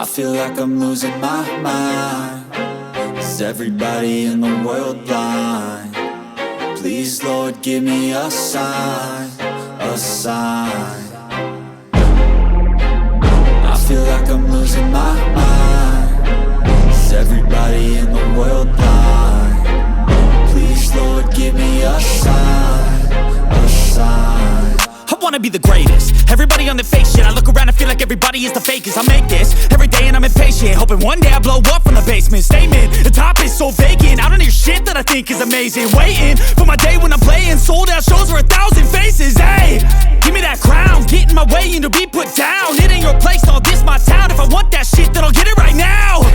I feel like I'm losing my mind. Is everybody in the world blind? Please, Lord, give me a sign, a sign. I feel like I'm losing my mind. Is everybody in the world blind? Please, Lord, give me a sign, a sign. I wanna be the greatest. Everybody on the fake shit. I look around and feel like everybody is the fakest. I make this every day and I'm impatient, hoping one day I blow up from the basement. Statement, the top is so vacant. I don't hear shit that I think is amazing. Waiting for my day when I'm playing sold out shows for 1,000 faces. Hey, give me that crown, get in my way and to be put down. It ain't your place, all this my town. If I want that shit, then I'll get it right now.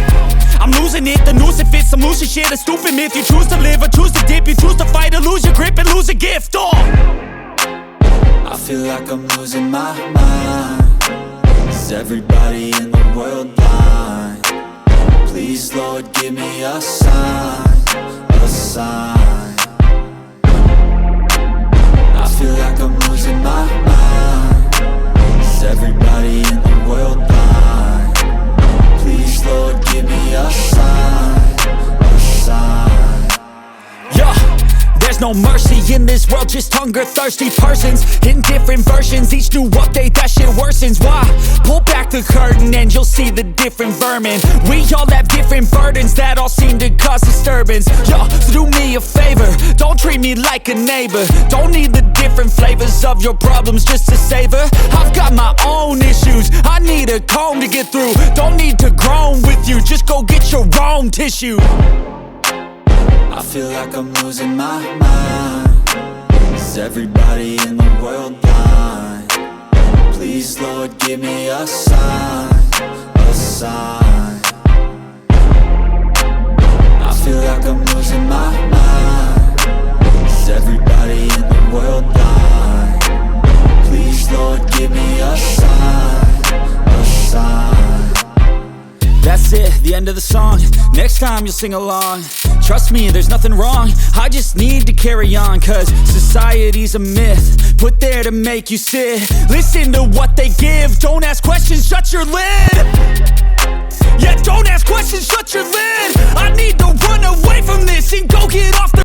I'm losing it, the noose it fits. I'm losing shit, a stupid myth. You choose to live or choose to dip. You choose to fight or lose your grip and lose a gift. I feel like I'm losing my mind. Is everybody in the world blind? Please, Lord, give me a sign, a sign. I feel like I'm losing my mind. Is everybody in the world blind? Please, Lord, give me a sign, a sign. Yeah. There's no mercy in this world, just hunger-thirsty persons in different versions. Each new update, that shit worsens. Why? Pull back the curtain and you'll see the different vermin. We all have different burdens that all seem to cause disturbance. Yo, so do me a favor, don't treat me like a neighbor. Don't need the different flavors of your problems just to savor. I've got my own issues, I need a comb to get through. Don't need to groan with you, just go get your own tissue. I feel like I'm losing my mind. Is everybody in the world blind? Please, Lord, give me a sign, a sign. I feel like I'm losing my mind. Is everybody in the world blind? Please, Lord, give me a sign, a sign. That's it, the end of the song. Next time you'll sing along. Trust me, there's nothing wrong. I just need to carry on, cause society's a myth put there to make you sit. Listen to what they give. Don't ask questions, shut your lid. Yeah, don't ask questions, shut your lid. I need to run away from this and go get off the